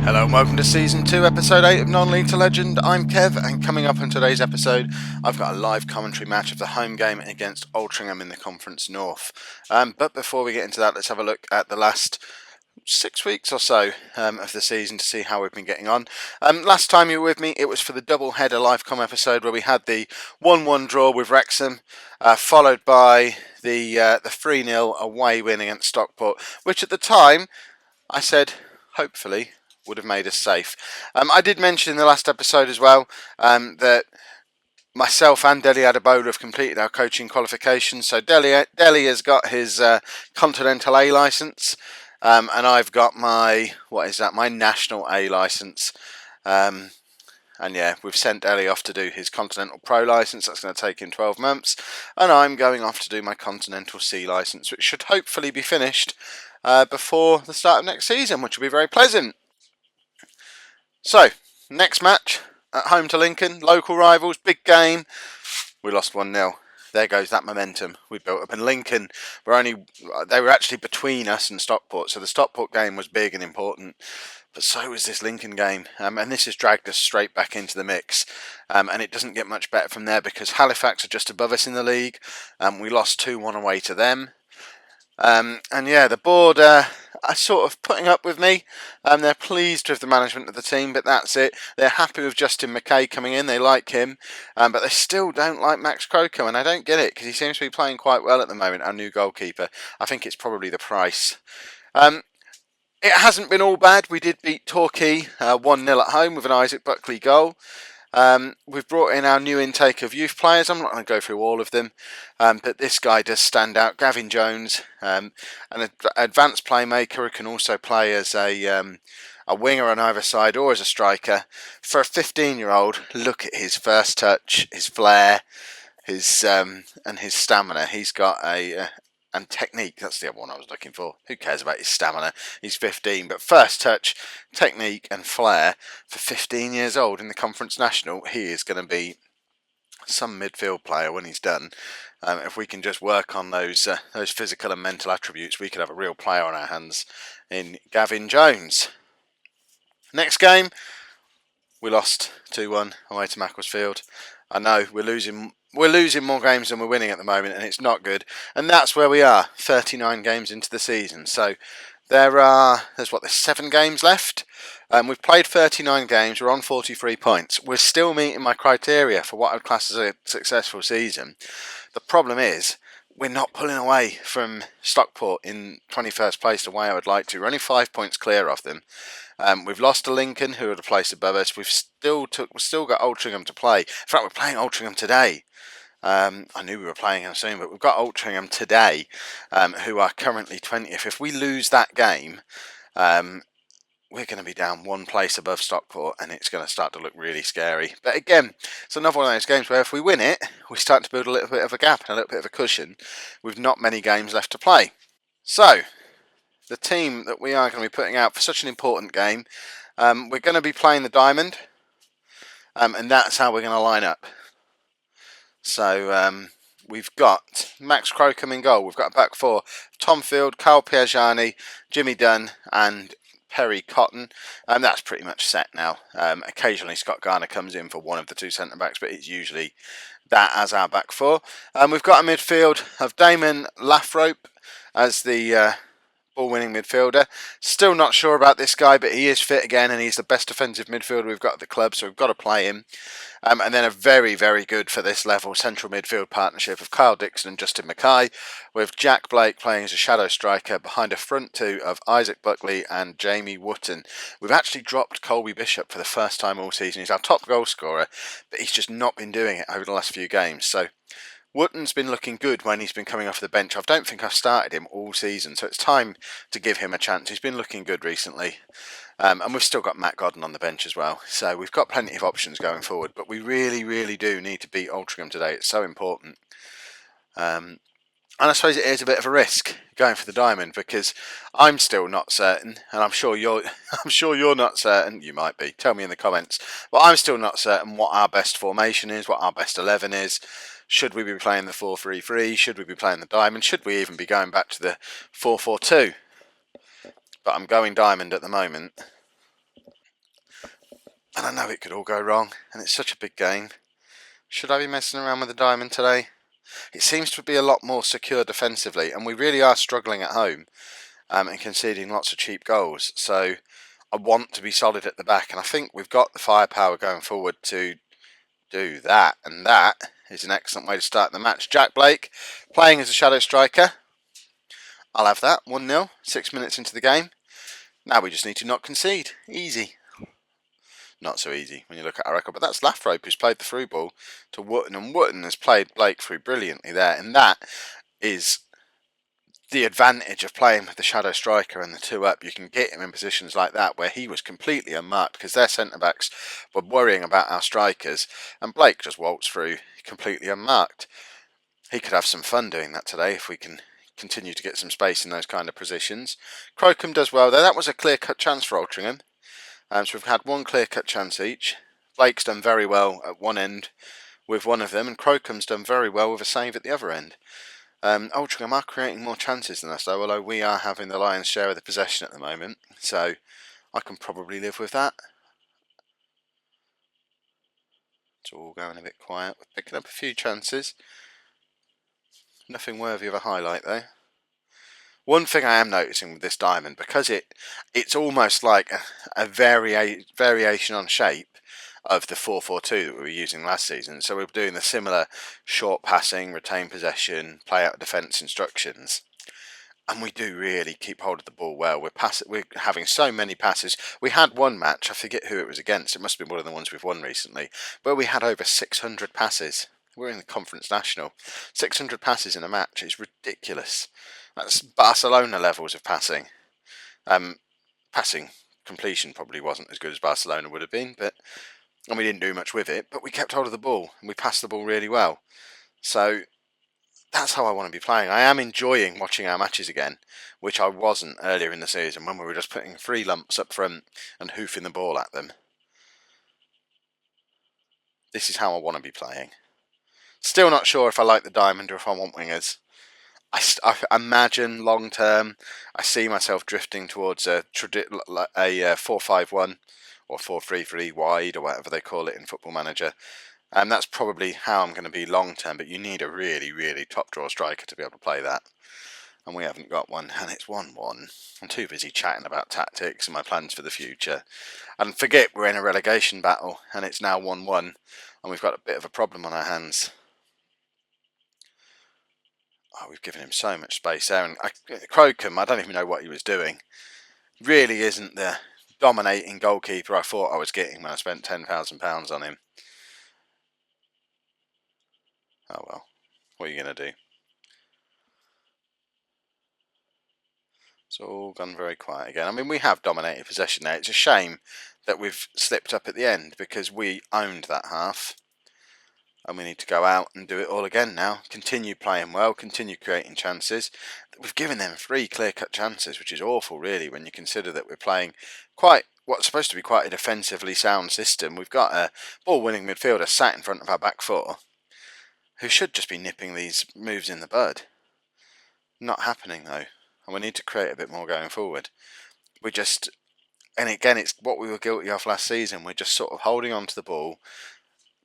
Hello and welcome to Season 2, Episode 8 of Non-League to Legend. I'm Kev, and coming up on today's episode, I've got a live commentary match of the home game against Altrincham in the Conference North. But before we get into that, let's have a look at the last 6 weeks or so of the season to see how we've been getting on. Last time you were with me, it was for the double header live com episode where we had the 1-1 draw with Wrexham, followed by the 3-0 away win against Stockport, which at the time I said, hopefully, would have made us safe. I did mention in the last episode as well that myself and Deli Adebola have completed our coaching qualifications. So Deli has got his Continental A licence, and I've got my National A licence. And yeah, we've sent Deli off to do his Continental Pro licence. That's going to take him 12 months. And I'm going off to do my Continental C licence, which should hopefully be finished before the start of next season, which will be very pleasant. So, next match at home to Lincoln, local rivals, big game. We lost 1-0. There goes that momentum we built up. In Lincoln, they were actually between us and Stockport, so the Stockport game was big and important. But so was this Lincoln game, and this has dragged us straight back into the mix. And it doesn't get much better from there because Halifax are just above us in the league. We lost 2-1 away to them. And yeah, the board are sort of putting up with me. They're pleased with the management of the team, but that's it. They're happy with Justin McKay coming in. They like him, but they still don't like Max Croker, and I don't get it because he seems to be playing quite well at the moment, our new goalkeeper. I think it's probably the price. It hasn't been all bad. We did beat Torquay 1-0 at home with an Isaac Buckley goal. We've brought in our new intake of youth players. I'm not going to go through all of them, but this guy does stand out. Gavin Jones, an advanced playmaker who can also play as a winger on either side or as a striker. For a 15-year-old, look at his first touch, his flair, his and his stamina. He's got and technique, that's the other one I was looking for. Who cares about his stamina? He's 15, but first touch, technique and flair for 15 years old in the Conference National, he is going to be some midfield player when he's done. If we can just work on those physical and mental attributes, we could have a real player on our hands in Gavin Jones. Next game, we lost 2-1 away to Macclesfield. I know we're losing more games than we're winning at the moment, and it's not good. And that's where we are, 39 games into the season. So there's 7 games left. We've played 39 games. We're on 43 points. We're still meeting my criteria for what I'd class as a successful season. The problem is we're not pulling away from Stockport in 21st place the way I would like to. We're only 5 points clear of them. We've lost to Lincoln, who are the place above us. We've still got Altrincham to play. In fact, we're playing Altrincham today. I knew we were playing them soon, but we've got Altrincham today, who are currently 20th. If we lose that game, we're going to be down 1 place above Stockport, and it's going to start to look really scary. But again, it's another one of those games where if we win it, we start to build a little bit of a gap and a little bit of a cushion with not many games left to play. So, the team that we are going to be putting out for such an important game, we're going to be playing the Diamond, and that's how we're going to line up. So we've got Max Croker in goal. We've got a back four: Tom Field, Carl Piagiani, Jimmy Dunn, and Perry Cotton. That's pretty much set now. Occasionally Scott Garner comes in for one of the 2 centre backs, but it's usually that as our back four. We've got a midfield of Damon Lathrope as the ball-winning midfielder. Still not sure about this guy, but he is fit again, and he's the best defensive midfielder we've got at the club, so we've got to play him. And then a very, very good for this level central midfield partnership of Kyle Dixon and Justin McKay, with Jack Blake playing as a shadow striker behind a front two of Isaac Buckley and Jamie Wotton. We've actually dropped Colby Bishop for the first time all season. He's our top goal scorer, but he's just not been doing it over the last few games. So Wotton's been looking good when he's been coming off the bench. I don't think I've started him all season, so it's time to give him a chance. He's been looking good recently. And we've still got Matt Godden on the bench as well. So we've got plenty of options going forward. But we really, really do need to beat Altrincham today. It's so important. And I suppose it is a bit of a risk going for the Diamond because I'm still not certain, and I'm sure you're not certain. You might be. Tell me in the comments. But I'm still not certain what our best formation is, what our best 11 is. Should we be playing the 4-3-3? Should we be playing the Diamond? Should we even be going back to the 4-4-2? But I'm going Diamond at the moment. And I know it could all go wrong, and it's such a big game. Should I be messing around with the diamond today? It seems to be a lot more secure defensively, and we really are struggling at home and conceding lots of cheap goals. So I want to be solid at the back, and I think we've got the firepower going forward to do that, and that is an excellent way to start the match. Jack Blake playing as a shadow striker. I'll have that. 1-0, 6 minutes into the game. Now we just need to not concede. Easy. Not so easy when you look at our record, but that's Lathrope who's played the through ball to Wootton, and Wootton has played Blake through brilliantly there, and that is the advantage of playing with the shadow striker and the two up. You can get him in positions like that where he was completely unmarked because their centre-backs were worrying about our strikers, and Blake just waltzed through completely unmarked. He could have some fun doing that today if we can continue to get some space in those kind of positions. Crocombe does well there. That was a clear-cut chance for Altrincham. So we've had one clear-cut chance each. Blake's done very well at one end with one of them, and Crocombe's done very well with a save at the other end. Altrincham are creating more chances than us though, although we are having the lion's share of the possession at the moment, so I can probably live with that. It's all going a bit quiet. We're picking up a few chances. Nothing worthy of a highlight though. One thing I am noticing with this diamond, because it's almost like a variation on shape of the 4-4-2 that we were using last season. So we're doing the similar short passing, retain possession, play out defence instructions. And we do really keep hold of the ball well. We're having so many passes. We had one match, I forget who it was against, it must have been one of the ones we've won recently, where we had over 600 passes. We're in the Conference National. 600 passes in a match is ridiculous. That's Barcelona levels of passing. Passing completion probably wasn't as good as Barcelona would have been, and we didn't do much with it, but we kept hold of the ball, and we passed the ball really well. So that's how I want to be playing. I am enjoying watching our matches again, which I wasn't earlier in the season when we were just putting 3 lumps up front and hoofing the ball at them. This is how I want to be playing. Still not sure if I like the diamond or if I want wingers. I imagine long term, I see myself drifting towards a 4-5-1 or 4-3-3 wide or whatever they call it in Football Manager. And that's probably how I'm going to be long term, but you need a really, really top draw striker to be able to play that. And we haven't got one, and it's 1-1. I'm too busy chatting about tactics and my plans for the future. And forget we're in a relegation battle, and it's now 1-1, and we've got a bit of a problem on our hands. Oh, we've given him so much space there. And Crocombe, I don't even know what he was doing. Really isn't the dominating goalkeeper I thought I was getting when I spent £10,000 on him. Oh well, what are you going to do? It's all gone very quiet again. I mean, we have dominated possession there. It's a shame that we've slipped up at the end because we owned that half. And we need to go out and do it all again now. Continue playing well, continue creating chances. We've given them 3 clear-cut chances, which is awful really when you consider that we're playing what's supposed to be quite a defensively sound system. We've got a ball-winning midfielder sat in front of our back 4 who should just be nipping these moves in the bud. Not happening though, and we need to create a bit more going forward. And again, it's what we were guilty of last season. We're just sort of holding on to the ball,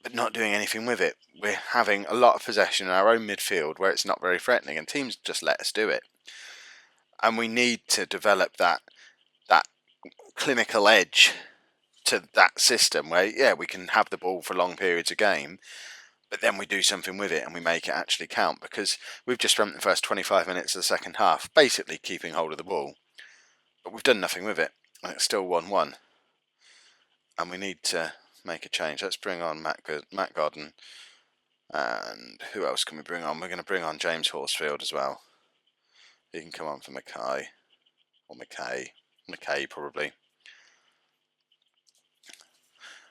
but not doing anything with it. We're having a lot of possession in our own midfield where it's not very threatening, and teams just let us do it. And we need to develop that clinical edge to that system where, yeah, we can have the ball for long periods of game, but then we do something with it and we make it actually count, because we've just spent the first 25 minutes of the second half basically keeping hold of the ball, but we've done nothing with it, and it's still 1-1. And we need to make a change. Let's bring on Matt Godden. And who else can we bring on? We're going to bring on James Horsfield as well. He can come on for Mackay. Or McKay. McKay, probably.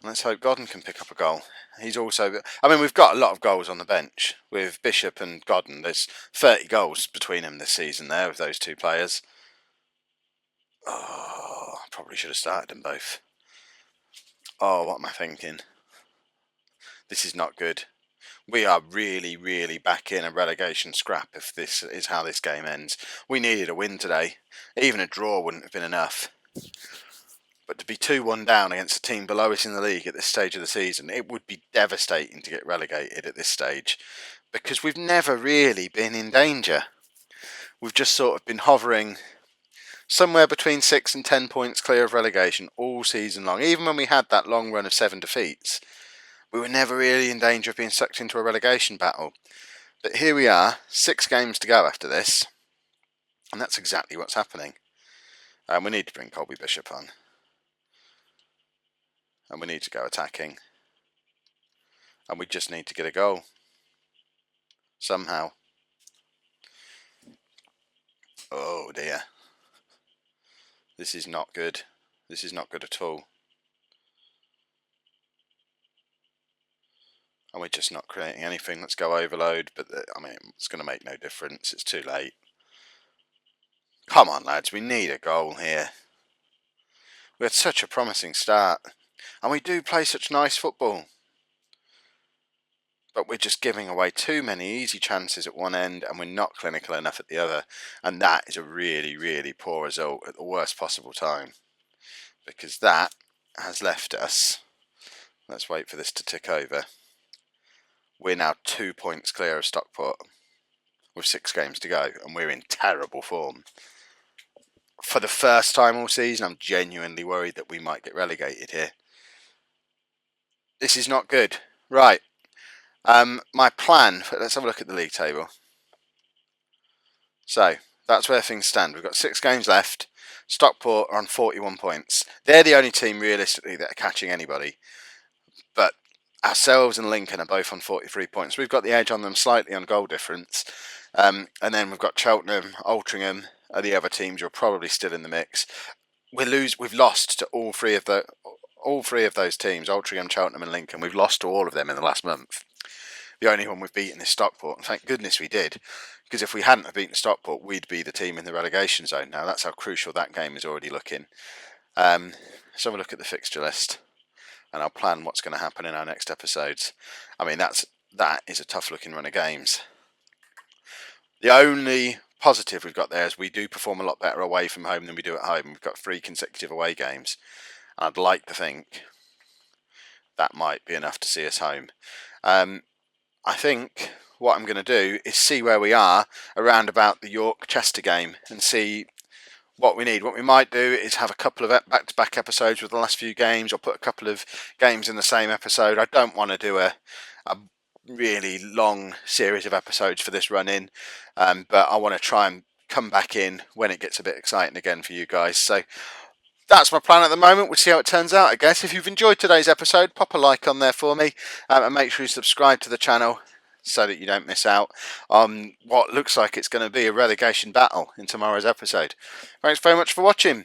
And let's hope Godden can pick up a goal. He's also... I mean, we've got a lot of goals on the bench. With Bishop and Godden, there's 30 goals between them this season there with those 2 players. Oh, I probably should have started them both. Oh, what am I thinking? This is not good. We are really, really back in a relegation scrap if this is how this game ends. We needed a win today. Even a draw wouldn't have been enough. But to be 2-1 down against a team below us in the league at this stage of the season, it would be devastating to get relegated at this stage, because we've never really been in danger. We've just sort of been hovering somewhere between 6 and 10 points clear of relegation all season long. Even when we had that long run of 7 defeats, we were never really in danger of being sucked into a relegation battle. But here we are, 6 games to go after this, and that's exactly what's happening. We need to bring Colby Bishop on, and we need to go attacking, and we just need to get a goal somehow. Oh dear, this is not good. This is not good at all. And we're just not creating anything. Let's go overload, but I mean, it's going to make no difference. It's too late. Come on, lads, we need a goal here. We had such a promising start, and we do play such nice football. But we're just giving away too many easy chances at one end, and we're not clinical enough at the other. And that is a really, really poor result at the worst possible time, because that has left us, let's wait for this to tick over, we're now 2 points clear of Stockport with 6 games to go, and we're in terrible form. For the first time all season, I'm genuinely worried that we might get relegated here. This is not good. Right. My plan, let's have a look at the league table. So, that's where things stand. We've got 6 games left. Stockport are on 41 points. They're the only team, realistically, that are catching anybody. But ourselves and Lincoln are both on 43 points. We've got the edge on them slightly on goal difference. And then we've got Cheltenham, Altrincham are the other teams who are probably still in the mix. We've lost to all three of those teams, Altrincham, Cheltenham and Lincoln. We've lost to all of them in the last month. The only one we've beaten is Stockport, and thank goodness we did, because if we hadn't have beaten Stockport, we'd be the team in the relegation zone now. That's how crucial that game is already looking. Let's have a look at the fixture list, and I'll plan what's going to happen in our next episodes. I mean, that is a tough looking run of games. The only positive we've got there is we do perform a lot better away from home than we do at home. We've got 3 consecutive away games, and I'd like to think that might be enough to see us home. I think what I'm going to do is see where we are around about the York-Chester game and see what we need. What we might do is have a couple of back-to-back episodes with the last few games, or put a couple of games in the same episode. I don't want to do a really long series of episodes for this run-in, but I want to try and come back in when it gets a bit exciting again for you guys. So that's my plan at the moment. We'll see how it turns out, I guess. If you've enjoyed today's episode, pop a like on there for me, and make sure you subscribe to the channel so that you don't miss out on what looks like it's going to be a relegation battle in tomorrow's episode. Thanks very much for watching.